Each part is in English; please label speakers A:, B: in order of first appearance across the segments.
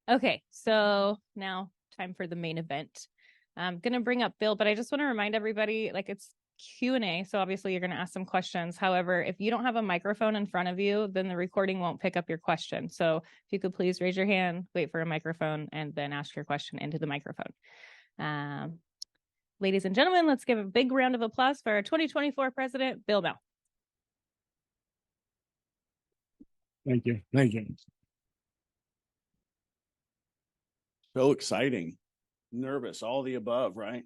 A: Okay, so now time for the main event. I'm going to bring up Bill, but I just want to remind everybody, like it's Q&A, so obviously you're going to ask some questions. However, if you don't have a microphone in front of you, then the recording won't pick up your question. So if you could please raise your hand, wait for a microphone, and then ask your question into the microphone. Ladies and gentlemen, let's give a big round of applause for our 2024 president, Bill Mell.
B: Thank you. Thank you. So exciting, nervous, all the above, right?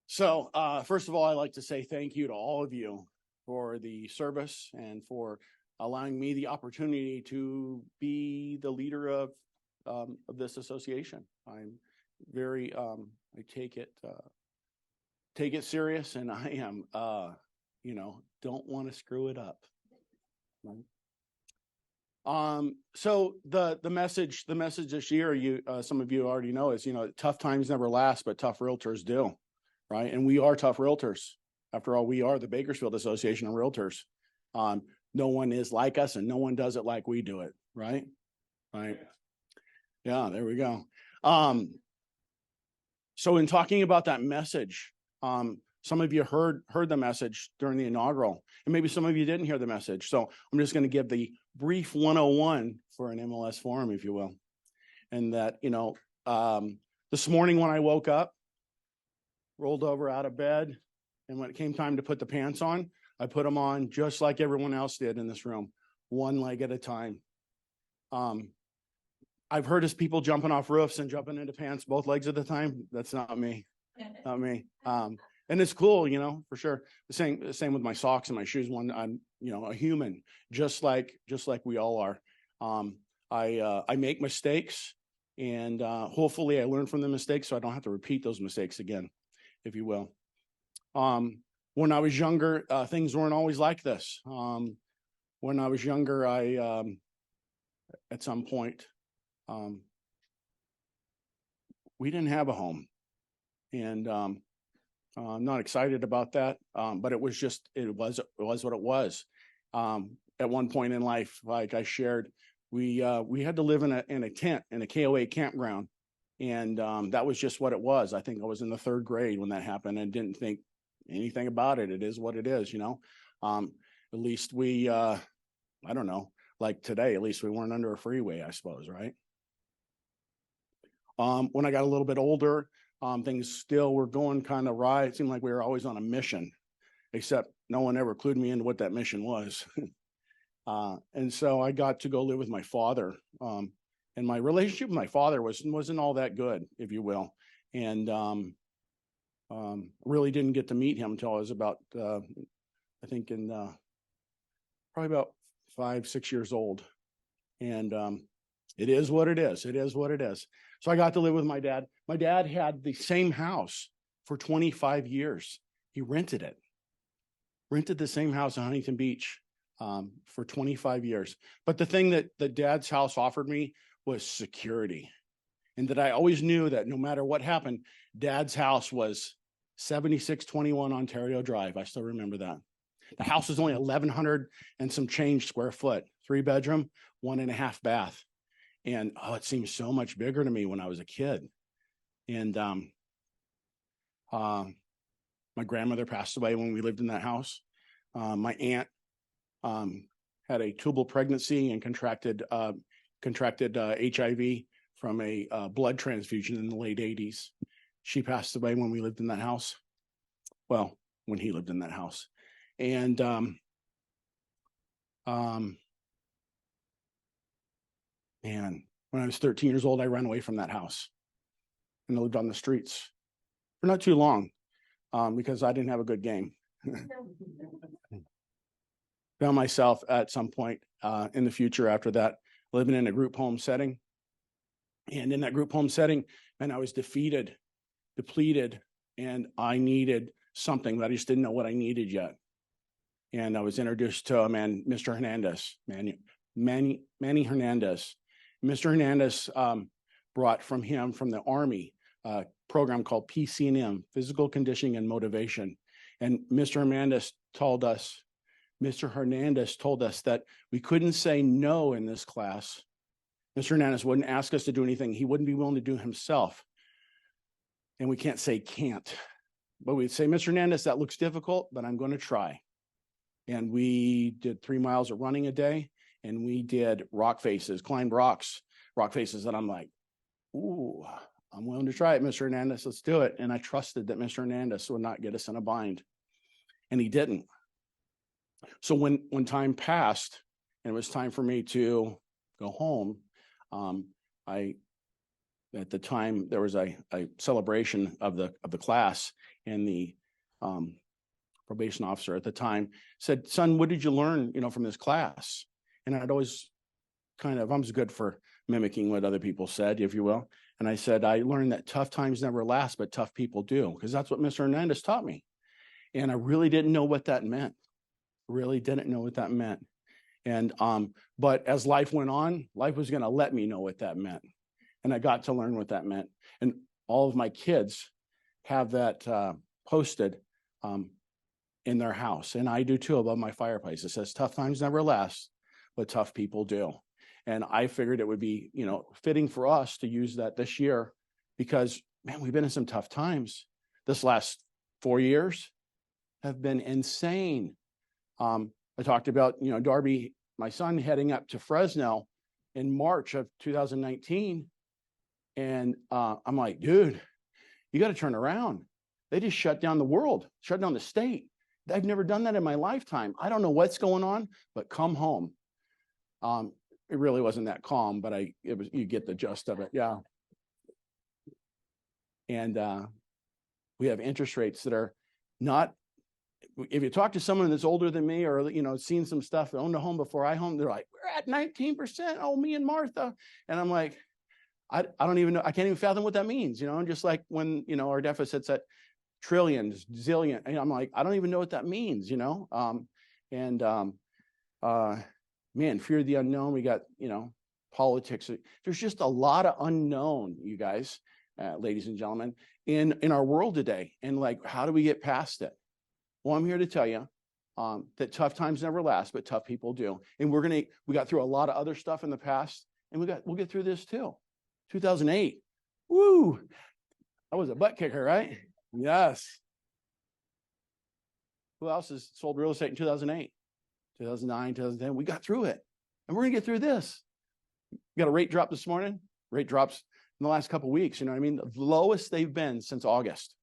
B: So first of all, I'd like to say thank you to all of you for the service and for allowing me the opportunity to be the leader of this association. I'm very, I take it serious, and I am, don't want to screw it up. Right? So the message this year, some of you already know, is, tough times never last, but tough realtors do, right? And we are tough realtors. After all, we are the Bakersfield Association of Realtors. No one is like us, and no one does it like we do it, right? Right. Yeah, there we go. So in talking about that message, some of you heard the message during the inaugural, and maybe some of you didn't hear the message. So I'm just going to give the brief 101 for an MLS Forum, if you will. And that, this morning when I woke up, rolled over out of bed, and when it came time to put the pants on, I put them on just like everyone else did in this room, one leg at a time. I've heard of people jumping off roofs and jumping into pants both legs at a time. That's not me. Not me. And it's cool, for sure. The same with my socks and my shoes. I'm, a human, just like we all are. I make mistakes, and hopefully I learn from the mistakes so I don't have to repeat those mistakes again, if you will. When I was younger, things weren't always like this. When I was younger, I at some point, we didn't have a home, and I'm not excited about that, but it was what it was. At one point in life, like I shared, we had to live in a tent in a KOA campground, and that was just what it was. I think I was in the 3rd grade when that happened, and didn't think anything about it. It is what it is, At least we, I don't know, like today, at least we weren't under a freeway, I suppose, right? When I got a little bit older, things still were going kind of right. It seemed like we were always on a mission, except no one ever clued me into what that mission was. And so I got to go live with my father. And my relationship with my father wasn't all that good, if you will. And really didn't get to meet him until I was about, I think in probably about 5-6 years old. And it is what it is. It is what it is. So I got to live with my dad. My dad had the same house for 25 years. He rented the same house in Huntington Beach for 25 years. But the thing that the dad's house offered me was security. And that I always knew that no matter what happened, dad's house was 7621 Ontario Drive. I still remember that. The house was only 1,100 and some change square foot, 3-bedroom, 1.5 bath. And it seemed so much bigger to me when I was a kid. And my grandmother passed away when we lived in that house. My aunt had a tubal pregnancy and contracted HIV from a blood transfusion in the late 80s. She passed away when we lived in that house. Well, when he lived in that house. And man, when I was 13 years old, I ran away from that house and I lived on the streets for not too long because I didn't have a good game. Found myself at some point in the future after that, living in a group home setting. And in that group home setting, man, I was defeated, depleted, and I needed something, but I just didn't know what I needed yet. And I was introduced to a man, Mr. Hernandez, Manny Hernandez. Mr. Hernandez brought from the Army a program called PCNM, Physical Conditioning and Motivation. And Mr. Hernandez told us that we couldn't say no in this class Mr. Hernandez wouldn't ask us to do anything he wouldn't be willing to do himself. And we can't say can't, but we'd say, Mr. Hernandez, that looks difficult, but I'm going to try. And we did 3 miles of running a day, and we did rock faces, climbed rock faces. And I'm like, ooh, I'm willing to try it, Mr. Hernandez. Let's do it. And I trusted that Mr. Hernandez would not get us in a bind. And he didn't. So when time passed and it was time for me to go home, at the time there was a celebration of the class, and the probation officer at the time said, son, what did you learn, from this class? And I'd always I was good for mimicking what other people said, if you will. And I said, I learned that tough times never last, but tough people do, because that's what Mr. Hernandez taught me. And I really didn't know what that meant. And, but as life went on, life was going to let me know what that meant. And I got to learn what that meant. And all of my kids have that posted in their house. And I do too, above my fireplace. It says, tough times never last, but tough people do. And I figured it would be, fitting for us to use that this year, because, man, we've been in some tough times. This last 4 years have been insane. I talked about, Darby, my son, heading up to Fresno in March of 2019. And I'm like, dude, you got to turn around. They just shut down the world, shut down the state. I've never done that in my lifetime. I don't know what's going on, but come home. It really wasn't that calm, but you get the gist of it. Yeah. And we have interest rates that are not, if you talk to someone that's older than me, or, seen some stuff, owned a home before I home, they're like, we're at 19%. Oh, me and Martha. And I'm like, I don't even know. I can't even fathom what that means, and just like when, our deficit's at trillions, zillion, and I'm like, I don't even know what that means, man, fear of the unknown. We got, politics. There's just a lot of unknown, you guys, ladies and gentlemen, in our world today. And like, how do we get past it? Well, I'm here to tell you that tough times never last, but tough people do. And we got through a lot of other stuff in the past, and we'll get through this too. 2008. Woo. That was a butt kicker, right? Yes. Who else has sold real estate in 2008, 2009, 2010? We got through it, and we're going to get through this. We got a rate drop this morning. Rate drops in the last couple of weeks. The lowest they've been since August.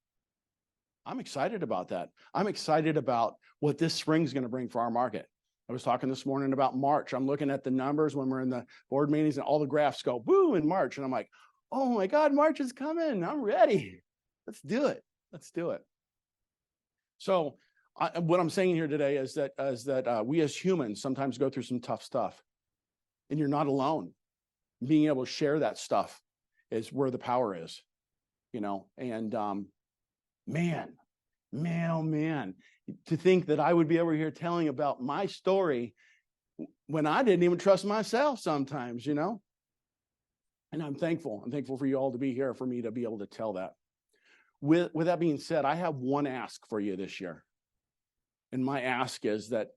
B: I'm excited about that. I'm excited about what this spring's going to bring for our market. I was talking this morning about March. I'm looking at the numbers when we're in the board meetings, and all the graphs go boo in March. And I'm like, oh my God, March is coming. I'm ready. Let's do it. Let's do it. So what I'm saying here today is that we as humans sometimes go through some tough stuff, and you're not alone. Being able to share that stuff is where the power is, and man, oh man, to think that I would be over here telling about my story when I didn't even trust myself sometimes, and I'm thankful. I'm thankful for you all to be here, for me to be able to tell that. With that being said, I have one ask for you this year. And my ask is that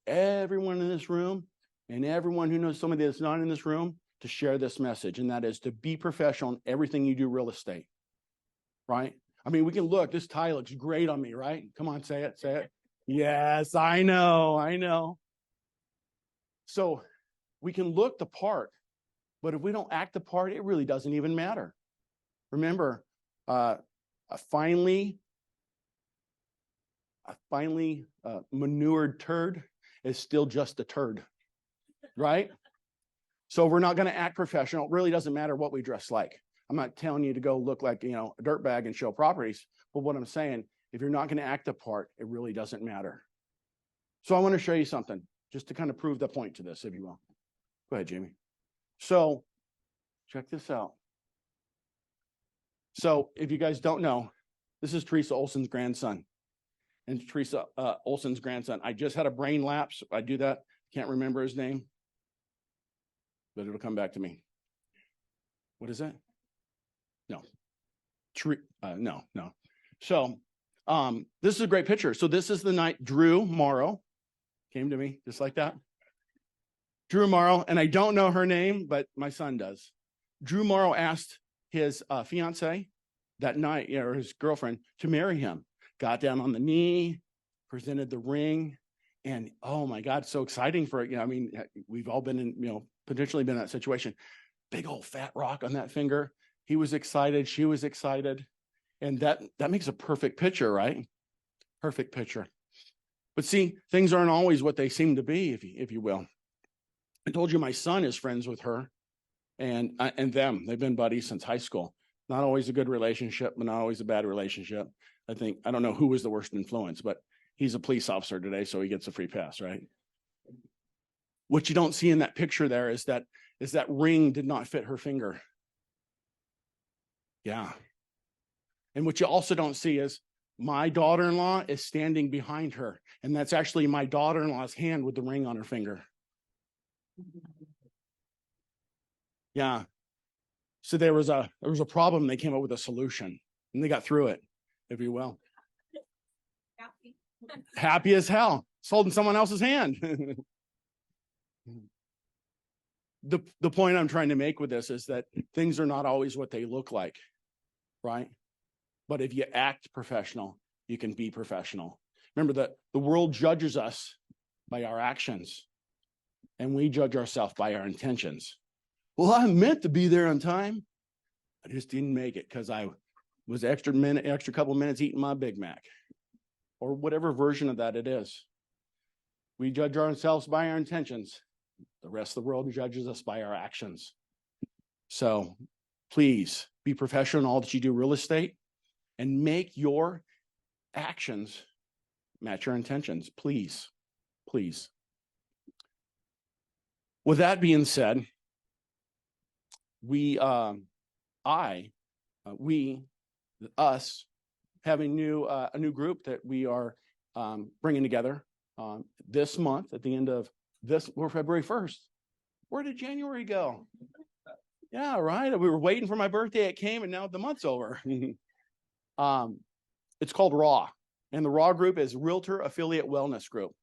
B: everyone in this room, and everyone who knows somebody that's not in this room, to share this message. And that is to be professional in everything you do real estate, right? I mean, we can look, this tie looks great on me, right? Come on, say it. Yes, I know. So we can look the part, but if we don't act the part, it really doesn't even matter. Remember, a finely manured turd is still just a turd, right? So we're not going to act professional. It really doesn't matter what we dress like. I'm not telling you to go look like, a dirtbag and show properties. But what I'm saying, if you're not going to act the part, it really doesn't matter. So I want to show you something just to kind of prove the point to this, if you will. Go ahead, Jamie. So check this out. So if you guys don't know, this is Teresa Olson's grandson. And Teresa Olson's grandson. I just had a brain lapse. I do that. Can't remember his name, but it'll come back to me. What is that? No. No. So this is a great picture. So this is the night Drew Morrow came to me, just like that. Drew Morrow, and I don't know her name, but my son does. Drew Morrow asked his fiance that night, or his girlfriend, to marry him. Got down on the knee, presented the ring, and oh my God, so exciting for it. I mean, we've all been in, potentially been in that situation. Big old fat rock on that finger. He was excited, she was excited, and that makes a perfect picture, right? Perfect picture. But see, things aren't always what they seem to be, if you will. I told you my son is friends with her, and them. They've been buddies since high school. Not always a good relationship, but not always a bad relationship. I don't know who was the worst influence, but he's a police officer today, so he gets a free pass, right? What you don't see in that picture there is that ring did not fit her finger. Yeah. And what you also don't see is my daughter-in-law is standing behind her, and that's actually my daughter-in-law's hand with the ring on her finger. Yeah. So there was a problem. They came up with a solution, and they got through it, if you will. Happy as hell. It's holding someone else's hand. The point I'm trying to make with this is that things are not always what they look like, right? But if you act professional, you can be professional. Remember that the world judges us by our actions, and we judge ourselves by our intentions. Well, I meant to be there on time. I just didn't make it because I was extra couple minutes eating my Big Mac, or whatever version of that it is. We judge ourselves by our intentions. The rest of the world judges us by our actions. So please be professional in all that you do real estate, and make your actions match your intentions. Please, please. With that being said, us have a new group that we are bringing together this month at the end of we're February 1st. Where did January go? Yeah, right. We were waiting for my birthday. It came, and now the month's over. It's called RAW, and the RAW group is Realtor Affiliate Wellness Group.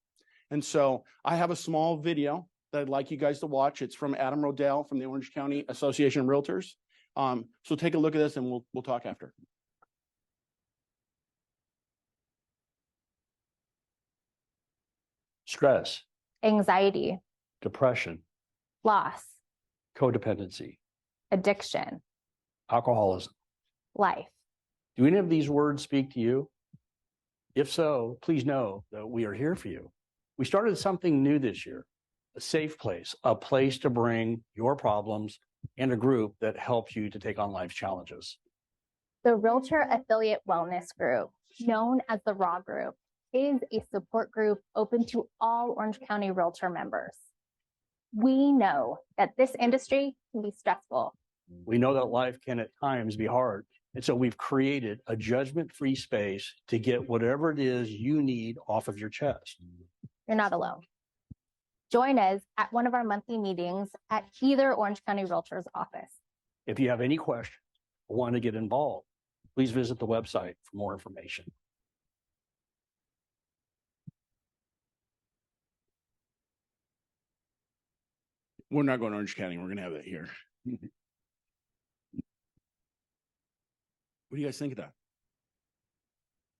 B: And so I have a small video that I'd like you guys to watch. It's from Adam Rodell from the Orange County Association of Realtors. So take a look at this, and we'll talk after.
C: Stress,
D: anxiety,
C: depression,
D: loss,
C: codependency,
D: addiction,
C: alcoholism.
D: life.
C: Do any of these words speak to you? If so, please know that we are here for you. We started something new this year, a safe place, a place to bring your problems and a group that helps you to take on life's challenges.
D: The Realtor Affiliate Wellness Group, known as the RAW Group, is a support group open to all Orange County Realtor members. We know that this industry can be stressful.
C: We know that life can at times be hard. And so we've created a judgment-free space to get whatever it is you need off of your chest.
D: You're not alone. Join us at one of our monthly meetings at either Orange County Realtor's office.
C: If you have any questions or want to get involved, please visit the website for more information.
B: We're not going to Orange County. We're going to have that here. What do you guys think of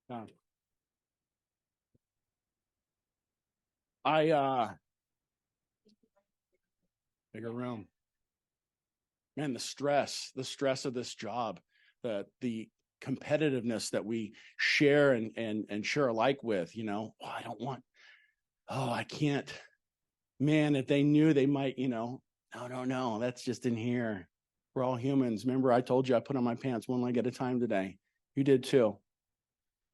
B: that? Bigger room. Man, the stress of this job, the competitiveness that we share and share alike with, I can't. Man, if they knew, they might, no, that's just in here. We're all humans. Remember, I told you I put on my pants one leg at a time today. You did too.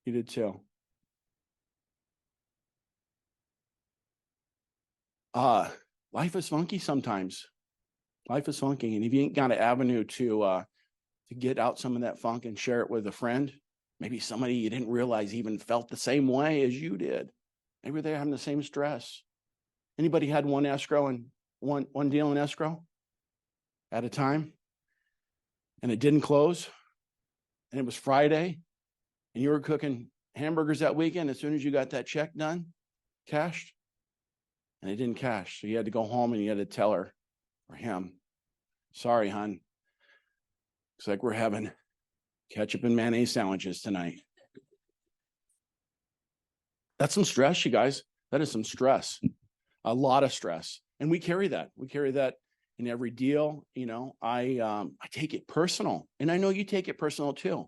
B: You did too. Life is funky sometimes. Life is funky. And if you ain't got an avenue to get out some of that funk and share it with a friend, maybe somebody you didn't realize even felt the same way as you did. Maybe they're having the same stress. Anybody had one escrow and one deal in escrow at a time, and it didn't close, and it was Friday, and you were cooking hamburgers that weekend as soon as you got that check done, cashed, and it didn't cash. So he had to go home and he had to tell her or him, sorry, hon. Looks like we're having ketchup and mayonnaise sandwiches tonight. That's some stress, you guys. That is some stress, a lot of stress. And we carry that. We carry that in every deal. You know, I take it personal, and I know you take it personal too.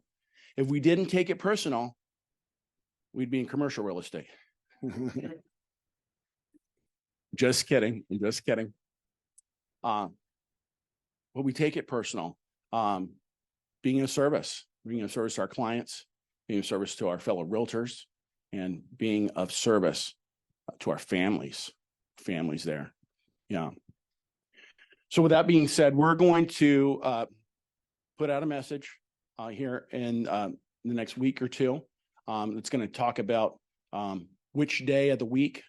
B: If we didn't take it personal, we'd be in commercial real estate. Just kidding. I'm just kidding. But we take it personal. Being of service to our clients, being of service to our fellow realtors, and being of service to our families there. Yeah. So with that being said, we're going to put out a message here in the next week or two. It's going to talk about which day of the week,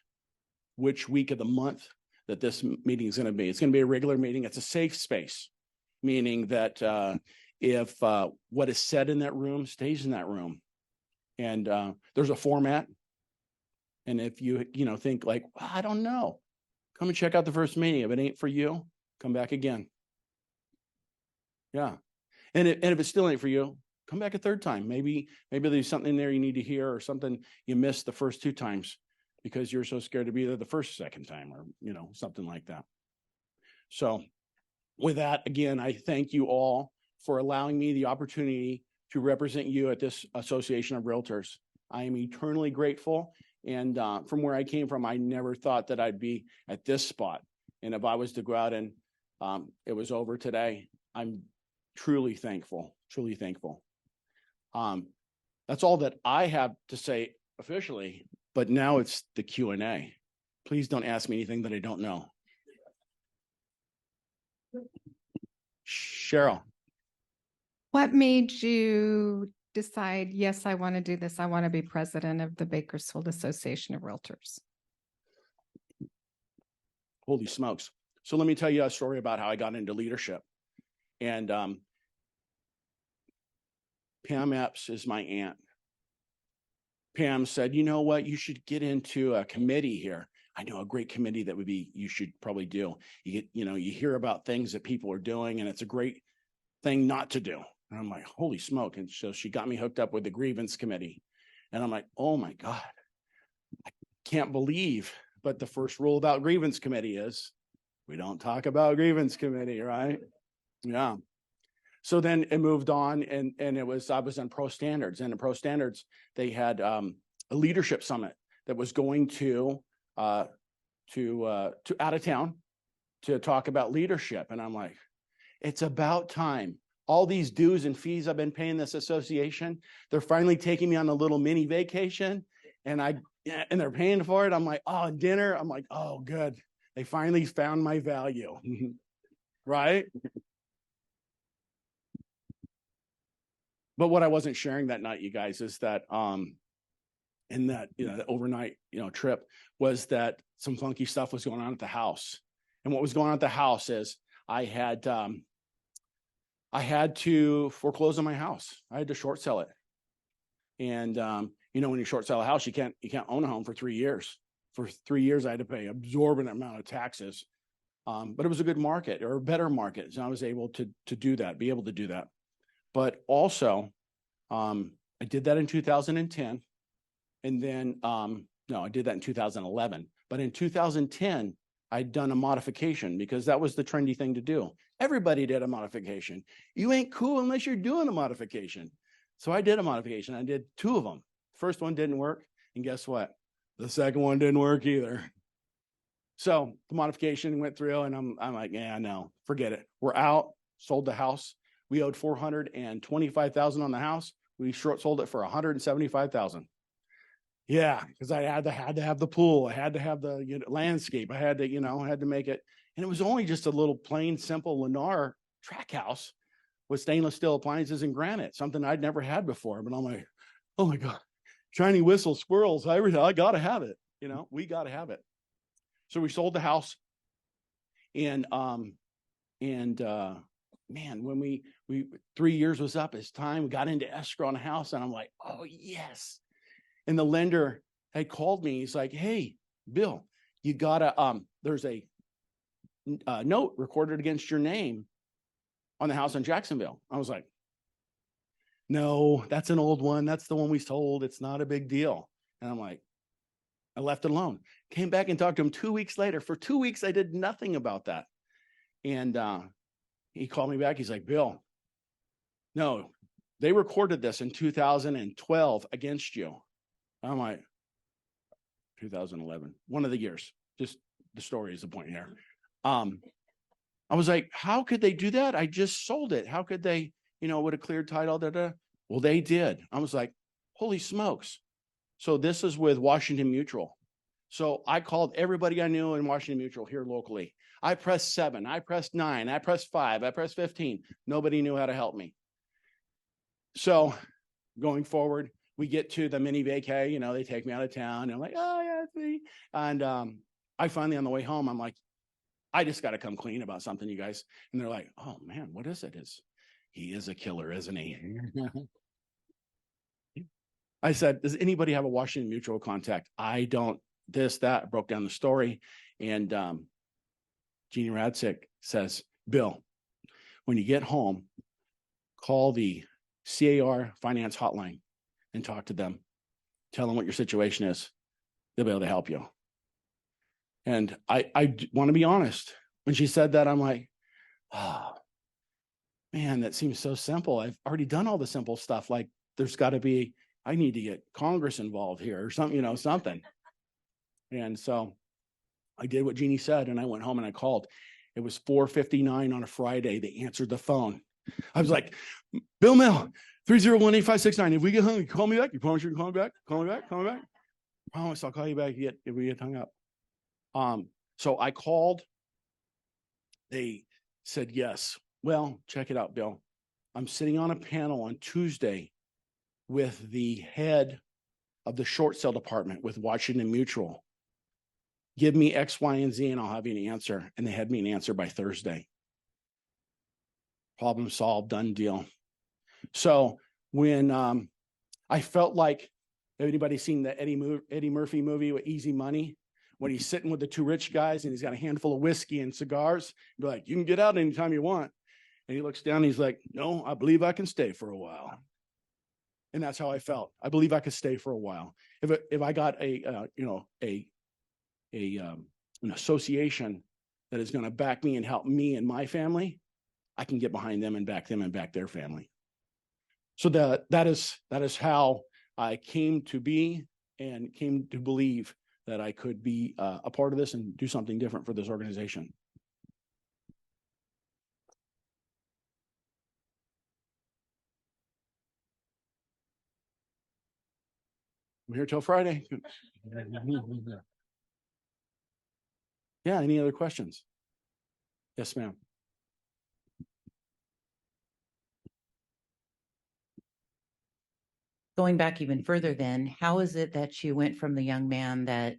B: which week of the month that this meeting is going to be. It's going to be a regular meeting. It's a safe space, meaning that if what is said in that room stays in that room. And there's a format. And if you think like, well, I don't know, come and check out the first meeting. If it ain't for you, come back again. Yeah. And if it still ain't for you, come back a third time. Maybe there's something there you need to hear, or something you missed the first 2 times because you're so scared to be there the second time, or something like that. So with that, again, I thank you all for allowing me the opportunity to represent you at this Association of Realtors. I am eternally grateful. And from where I came from, I never thought that I'd be at this spot. And if I was to go out and it was over today, I'm truly thankful, truly thankful. That's all that I have to say officially, but now it's the Q&A. Please don't ask me anything that I don't know. Cheryl.
E: What made you decide, yes, I want to do this. I want to be president of the Bakersfield Association of Realtors?
B: Holy smokes. So let me tell you a story about how I got into leadership. And Pam Epps is my aunt. Pam said, you know what, you should get into a committee here. I know a great committee that you should probably do. You hear about things that people are doing, and it's a great thing not to do. And I'm like, holy smoke. And so she got me hooked up with the grievance committee. And I'm like, oh my God, I can't believe. But the first rule about grievance committee is we don't talk about grievance committee, right? Yeah. So then it moved on, and I was on Pro Standards, and in Pro Standards, they had a leadership summit that was going to out of town to talk about leadership. And I'm like, it's about time. All these dues and fees I've been paying this association, they're finally taking me on a little mini vacation, and they're paying for it. I'm like, oh, dinner. I'm like, oh, good. They finally found my value, right? But what I wasn't sharing that night, you guys, is that in that the overnight trip was that some funky stuff was going on at the house. And what was going on at the house is I had to foreclose on my house. I had to short sell it. And when you short sell a house, you can't own a home for 3 years. For 3 years, I had to pay an exorbitant amount of taxes. But it was a good market, or a better market. So I was able to be able to do that. But also, I did that in 2010. And then, no, I did that in 2011. But in 2010, I'd done a modification, because that was the trendy thing to do. Everybody did a modification. You ain't cool unless you're doing a modification. So I did a modification. I did 2 of them. First one didn't work. And guess what? The second one didn't work either. So the modification went through, and I'm like, yeah, no, forget it. We're out, sold the house. We owed $425,000 on the house. We short sold it for $175,000. Yeah, because I had to have the pool. I had to have the landscape. I had to make it. And it was only just a little plain, simple Lennar track house with stainless steel appliances and granite, something I'd never had before. But I'm like, oh my God, shiny whistle, squirrels, everything. I got to have it. We got to have it. So we sold the house. And man, when we 3 years was up, it's time. We got into escrow on the house, and I'm like, oh yes. And the lender had called me. He's like, hey, Bill, you gotta, there's a note recorded against your name on the house in Jacksonville. I was like, no, that's an old one. That's the one we sold. It's not a big deal. And I'm like, I left it alone. Came back and talked to him 2 weeks later. For 2 weeks, I did nothing about that. And he called me back. He's like, Bill, no, they recorded this in 2012 against you. I'm like, 2011, one of the years. Just the story is the point here. I was like, how could they do that? I just sold it. How could they, would have cleared title? Well, they did. I was like, holy smokes. So this is with Washington Mutual. So I called everybody I knew in Washington Mutual here locally. I pressed 7, I pressed 9, I pressed 5, I pressed 15. Nobody knew how to help me. So going forward, we get to the mini vacay, they take me out of town. And I'm like, oh yeah, it's me. And I finally on the way home, I'm like, I just got to come clean about something, you guys. And they're like, oh man, what is it? He is a killer, isn't he? I said, does anybody have a Washington Mutual contact? I don't. This, that. I broke down the story. And Jeannie Radsick says, Bill, when you get home, call the CAR finance hotline and talk to them. Tell them what your situation is. They'll be able to help you. And I want to be honest. When she said that, I'm like, oh, man, that seems so simple. I've already done all the simple stuff. Like there's got to be, I need to get Congress involved here or something, something. And so I did what Jeannie said, and I went home and I called. It was 4:59 on a Friday. They answered the phone. I was like, Bill Mell, 301-8569. If we get hung, call me back. You promise you're going to call me back? Call me back? Call me back? Promise I'll call you back if we get hung up. So I called. They said yes. Well, check it out, Bill. I'm sitting on a panel on Tuesday with the head of the short sale department with Washington Mutual. Give me X, Y, and Z, and I'll have you an answer. And they had me an answer by Thursday. Problem solved, done deal. So when I felt like, anybody seen the Eddie Murphy movie with Easy Money? When he's sitting with the 2 rich guys and he's got a handful of whiskey and cigars, be like, you can get out anytime you want. And he looks down and he's like, no, I believe I can stay for a while. And that's how I felt. I believe I could stay for a while. If I got an association that is going to back me and help me and my family, I can get behind them and back their family. So that is how I came to be and came to believe that I could be a part of this and do something different for this organization. I'm here till Friday. Yeah, any other questions? Yes, ma'am.
F: Going back even further then, how is it that you went from the young man that,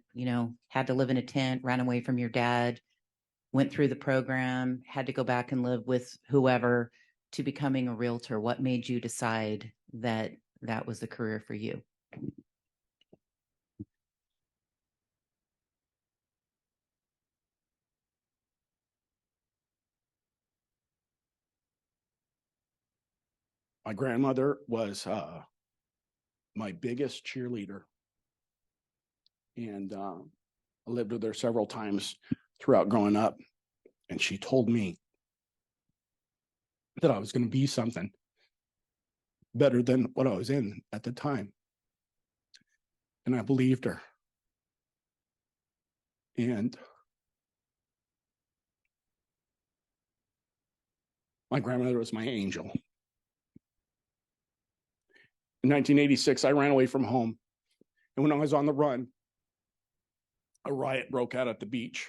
F: had to live in a tent, ran away from your dad, went through the program, had to go back and live with whoever, to becoming a realtor? What made you decide that that was the career for you?
B: My grandmother was my biggest cheerleader. And I lived with her several times throughout growing up. And she told me that I was going to be something better than what I was in at the time. And I believed her. And my grandmother was my angel. In 1986, I ran away from home. And when I was on the run, a riot broke out at the beach.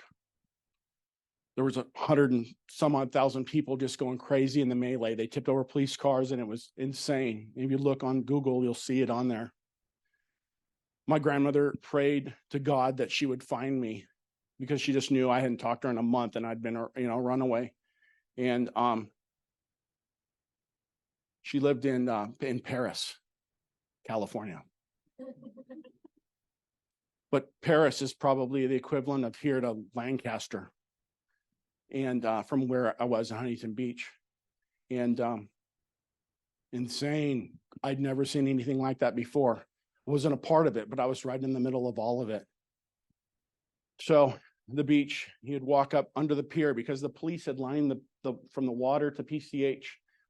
B: There was 100 and some odd thousand people just going crazy in the melee. They tipped over police cars and it was insane. If you look on Google, you'll see it on there. My grandmother prayed to God that she would find me because she just knew I hadn't talked to her in a month and I'd been, runaway. And she lived in Paris, California. but Paris is probably the equivalent of here to Lancaster. And from where I was in Huntington Beach. And insane. I'd never seen anything like that before. I wasn't a part of it, but I was right in the middle of all of it. So the beach, you'd walk up under the pier because the police had lined the from the water to PCH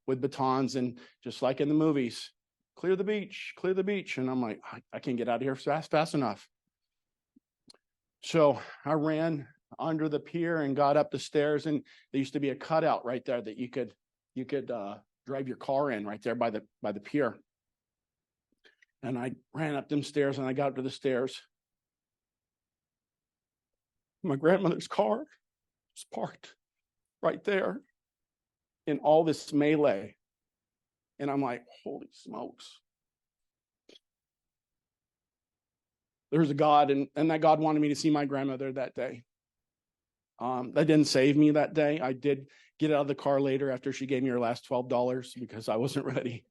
B: with batons, and just like in the movies, clear the beach, clear the beach. And I'm like, I can't get out of here fast enough. So I ran under the pier and got up the stairs, and there used to be a cutout right there that you could drive your car in right there by the pier. And I ran up them stairs, and I got up to the stairs. My grandmother's car was parked right there in all this melee. And I'm like, holy smokes. There's a God, and that God wanted me to see my grandmother that day. That didn't save me that day. I did get out of the car later after she gave me her last $12 because I wasn't ready.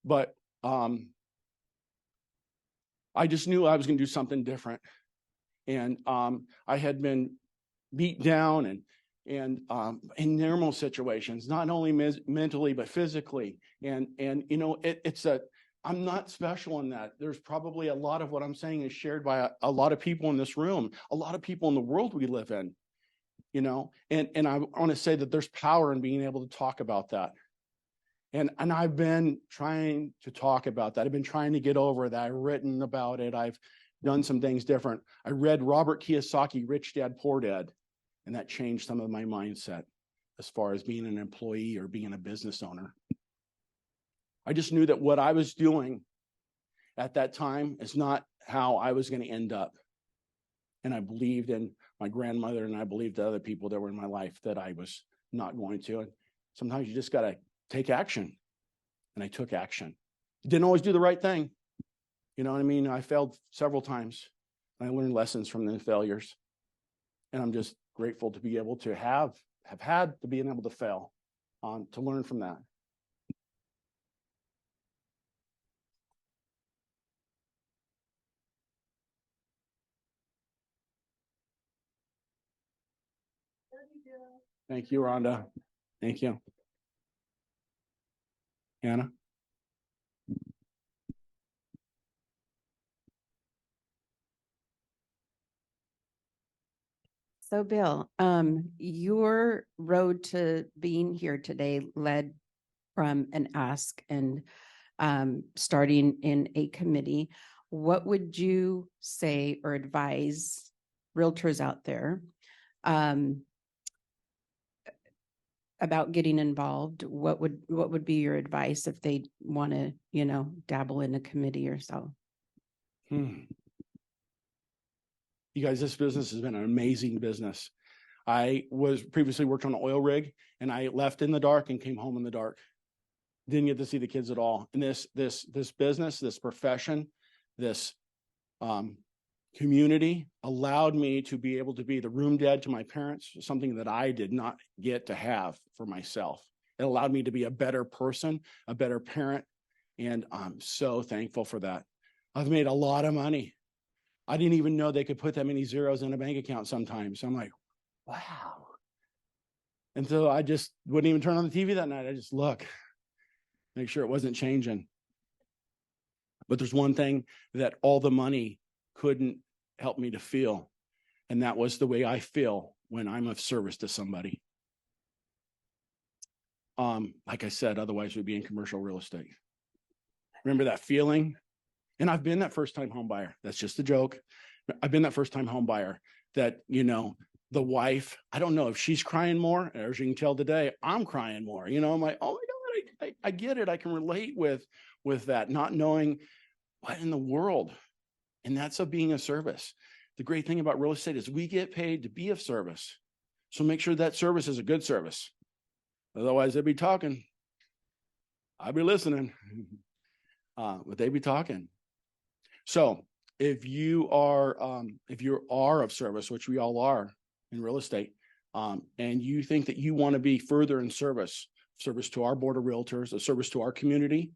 B: But I just knew I was going to do something different. And I had been beat down and in normal situations, not only mentally but physically. And you know, I'm not special in that. There's probably a lot of what I'm saying is shared by a lot of people in this room, a lot of people in the world we live in, you know, and I want to say that there's power in being able to talk about that. And I've been trying to talk about that. I've been trying to get over that. I've written about it. I've done some things different. I read Robert Kiyosaki, Rich Dad, Poor Dad, and that changed some of my mindset as far as being an employee or being a business owner. I just knew that what I was doing at that time is not how I was going to end up. And I believed in my grandmother, and I believed the other people that were in my life that I was not going to. And sometimes you just got to take action. And I took action. Didn't always do the right thing. You know what I mean? I failed several times. I learned lessons from the failures. And I'm just grateful to be able to have had to be able to fail, to learn from that. Thank you, Rhonda. Thank you. Hannah?
G: So Bill, your road to being here today led from an ask and starting in a committee. What would you say or advise realtors out there about getting involved? What would be your advice if they want to, you know, dabble in a committee or so?
B: You guys, this business has been an amazing business. I was previously worked on an oil rig, and I left in the dark and came home in the dark. Didn't get to see the kids at all. And this business, this profession, this community allowed me to be able to be the room dad to my parents, something that I did not get to have for myself. It allowed me to be a better person, a better parent, and I'm so thankful for that. I've made a lot of money. I didn't even know they could put that many zeros in a bank account sometimes. I'm like, wow. And so I just wouldn't even turn on the TV that night. I just look, make sure it wasn't changing. But there's one thing that all the money couldn't help me to feel, and that was the way I feel when I'm of service to somebody. Like I said, otherwise we'd be in commercial real estate. Remember that feeling? And I've been that first-time home buyer. That's just a joke. I've been that first-time home buyer that, you know, the wife, I don't know if she's crying more, or as you can tell today, I'm crying more. You know, I'm like, oh my God, I get it. I can relate with that, not knowing what in the world. And that's being of service. The great thing about real estate is we get paid to be of service. So make sure that service is a good service. Otherwise, they'd be talking. I'd be listening. But they'd be talking. So if you are of service, which we all are in real estate, and you think that you want to be further in service to our board of realtors, a service to our community,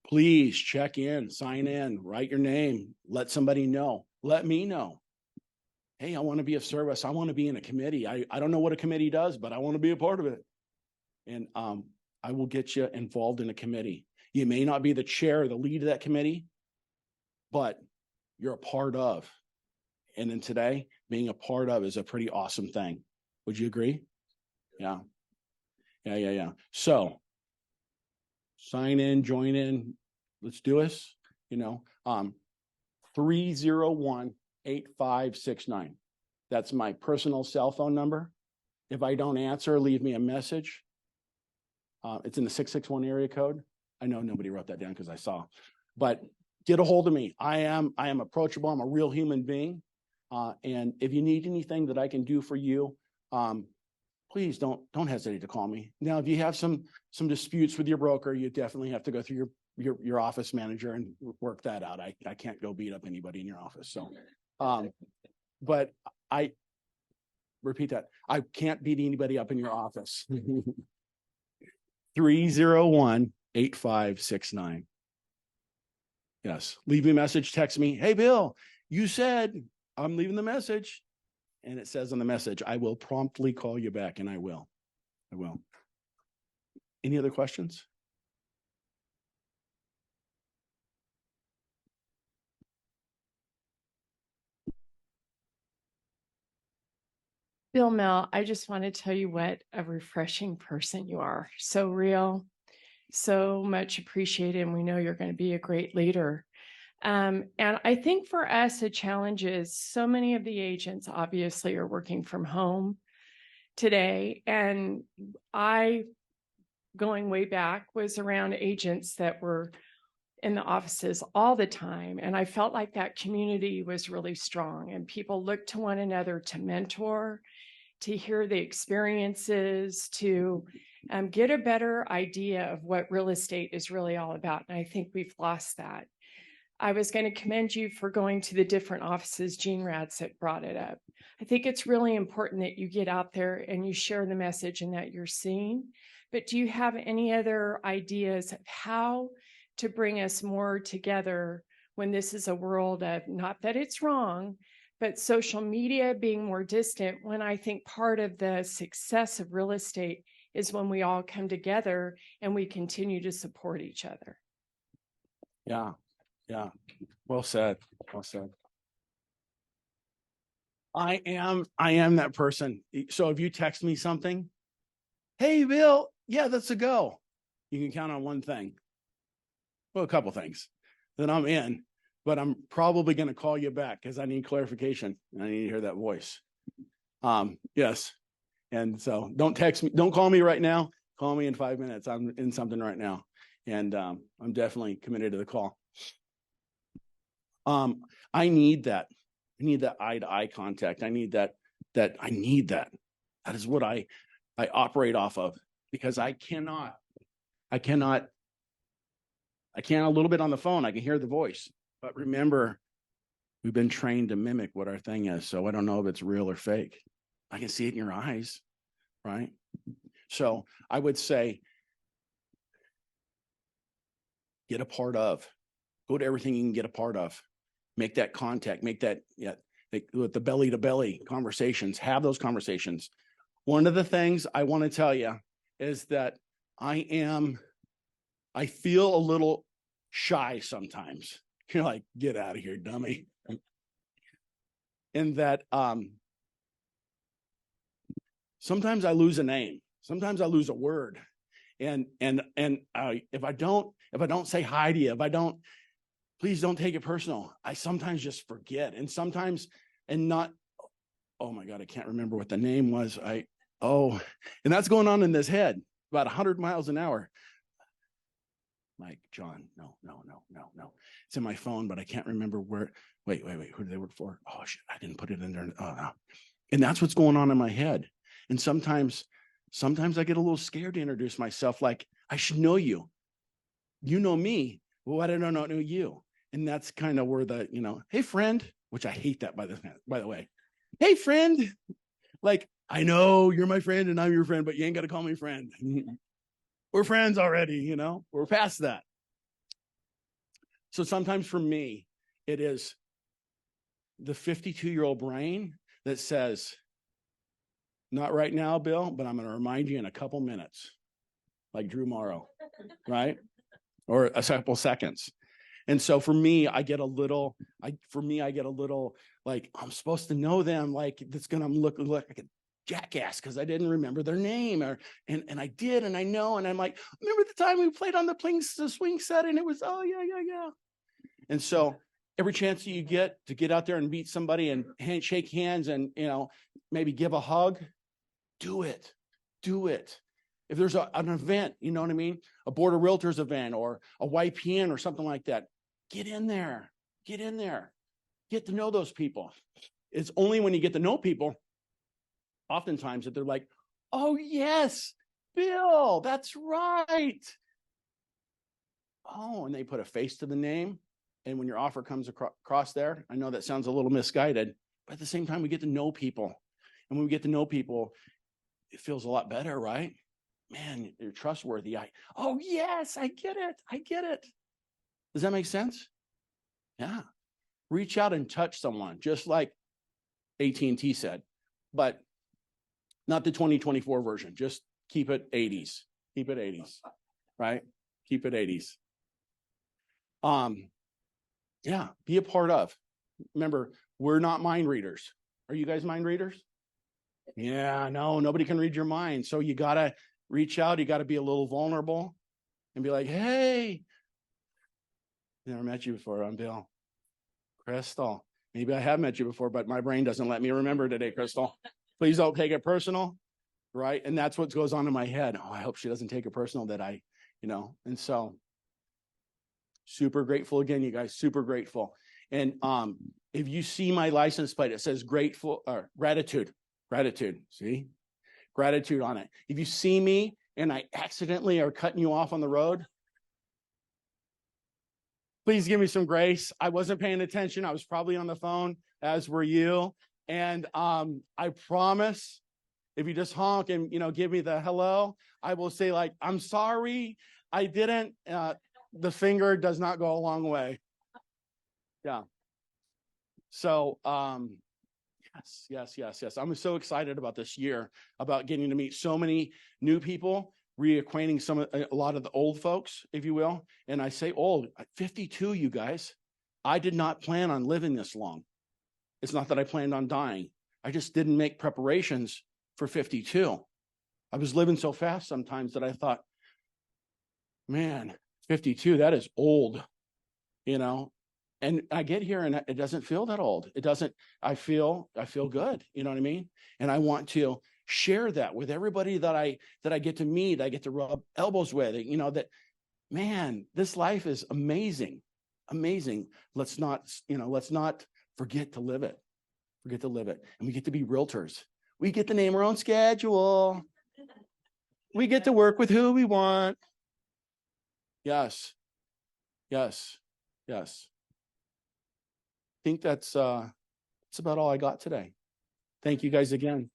B: please check in, sign in, write your name, let somebody know, let me know. Hey, I want to be of service. I want to be in a committee. I don't know what a committee does, but I want to be a part of it. And I will get you involved in a committee. You may not be the chair or the lead of that committee, but you're a part of. And then today, being a part of is a pretty awesome thing. Would you agree? Yeah. So sign in, join in. Let's do this. 301-8569. That's my personal cell phone number. If I don't answer, leave me a message. It's in the 661 area code. I know nobody wrote that down because I saw, but get a hold of me. I am approachable. I'm a real human being. And if you need anything that I can do for you, please don't hesitate to call me. Now, if you have some disputes with your broker, you definitely have to go through your office manager and work that out. I can't go beat up anybody in your office. So, but I repeat that. I can't beat anybody up in your office. 301-8569. Yes. Leave me a message, text me. Hey, Bill, you said I'm leaving the message. And it says on the message, I will promptly call you back, and I will. Any other questions?
H: Bill, Mell, I just want to tell you what a refreshing person you are. So real, so much appreciated, and we know you're going to be a great leader. And I think for us, the challenge is so many of the agents obviously are working from home today. And I, going way back, was around agents that were in the offices all the time. And I felt like that community was really strong and people looked to one another to mentor, to hear the experiences, to get a better idea of what real estate is really all about. And I think we've lost that. I was going to commend you for going to the different offices. Gene Radsick brought it up. I think it's really important that you get out there and you share the message and that you're seen. But do you have any other ideas of how to bring us more together when this is a world of, not that it's wrong, but social media being more distant, when I think part of the success of real estate is when we all come together and we continue to support each other?
B: Yeah. Well said. I am that person. So if you text me something, hey, Bill, yeah, that's a go. You can count on one thing. Well, a couple things. Then I'm in, but I'm probably going to call you back because I need clarification and I need to hear that voice. Yes. And so don't text me. Don't call me right now. Call me in 5 minutes. I'm in something right now. And I'm definitely committed to the call. I need that. I need that eye-to-eye contact. I need that. That is what I operate off of, because I can a little bit on the phone. I can hear the voice, but remember, we've been trained to mimic what our thing is. So I don't know if it's real or fake. I can see it in your eyes, right? So I would say, get a part of. Go to everything you can get a part of. Make that contact. Make that, with the belly to belly conversations. Have those conversations. One of the things I want to tell you is that I feel a little shy sometimes. You're like, get out of here, dummy. In that sometimes I lose a name. Sometimes I lose a word. And if I don't say hi to you, please don't take it personal. I sometimes just forget. And sometimes, oh my God, I can't remember what the name was. And that's going on in this head, about 100 miles an hour. Mike, John, no. It's in my phone, but I can't remember where. Wait, who do they work for? Oh shit, I didn't put it in there. Oh, no. And that's what's going on in my head. And sometimes I get a little scared to introduce myself, like, I should know you. You know me. Well, why did I not know you? And that's kind of where hey, friend, which I hate that by the way. Hey, friend. Like, I know you're my friend and I'm your friend, but you ain't got to call me friend. We're friends already, we're past that. So sometimes for me, it is the 52-year-old brain that says, not right now, Bill, but I'm going to remind you in a couple minutes, like Drew Morrow, right? Or a couple seconds. And so for me, I get a little like, I'm supposed to know them. Like that's going to look like a jackass because I didn't remember their name, and I did, and I know, and I'm like, remember the time we played on the swing set, and it was, oh yeah. And so every chance that you get to get out there and meet somebody and shake hands and maybe give a hug, do it. If there's an event, you know what I mean, a Board of Realtors event or a YPN or something like that, get in there, get to know those people. It's only when you get to know people, oftentimes, that they're like, oh yes, Bill, that's right. Oh, and they put a face to the name. And when your offer comes across there, I know that sounds a little misguided, but at the same time, we get to know people. And when we get to know people, it feels a lot better, right? Man, you're trustworthy. Oh yes, I get it. Does that make sense? Yeah. Reach out and touch someone, just like AT&T said, but not the 2024 version. Just keep it 80s. Keep it 80s, right? Keep it 80s. Yeah, be a part of. Remember, we're not mind readers. Are you guys mind readers? Yeah, no, nobody can read your mind. So you got to reach out. You got to be a little vulnerable and be like, hey, never met you before. I'm Bill. Crystal. Maybe I have met you before, but my brain doesn't let me remember today, Crystal. Please don't take it personal, right? And that's what goes on in my head. Oh, I hope she doesn't take it personal that and so super grateful again, you guys, super grateful. And if you see my license plate, it says grateful or gratitude, see? Gratitude on it. If you see me and I accidentally are cutting you off on the road, please give me some grace. I wasn't paying attention. I was probably on the phone, as were you. And I promise, if you just honk and, give me the hello, I will say like, I'm sorry, I didn't. The finger does not go a long way. Yeah. So, yes. I'm so excited about this year, about getting to meet so many new people, reacquainting a lot of the old folks, if you will. And I say old, 52, you guys. I did not plan on living this long. It's not that I planned on dying. I just didn't make preparations for 52. I was living so fast sometimes that I thought, man, 52, that is old, and I get here and it doesn't feel that old. It doesn't, I feel good. You know what I mean? And I want to share that with everybody that I get to meet, I get to rub elbows with, that, man, this life is amazing. Let's not forget to live it. And we get to be realtors. We get to name our own schedule. We get to work with who we want. Yes. I think that's about all I got today. Thank you guys again.